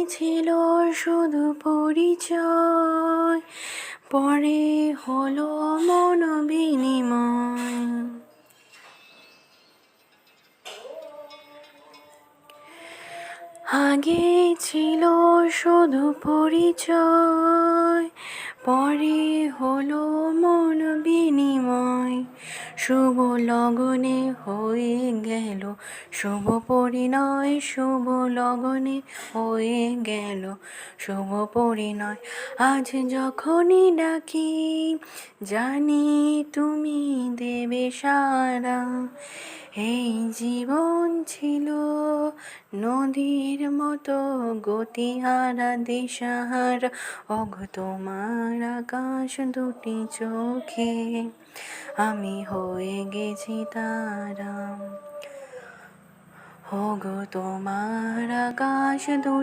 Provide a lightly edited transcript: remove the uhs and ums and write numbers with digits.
ছিল শুধু পরিচয়, পরে হলো মন বিনিময়। আগে ছিল শুধু পরিচয়, পরে হলো মন বিনিময়। শুভ লগনে হয়ে গেল শুভ পরিণয়, শুভ লগনে হয়ে গেল শুভ পরিণয়। আজ যখনই ডাকি জানি তুমি দেবে সাড়া। এই জীবন ছিল নদীর মতো গতিহারা দিশাহারা, ওগো তোমার আকাশ দুটি চোখে আমি হয়ে গেছি তারা। ওগো তোমার আকাশ দুটি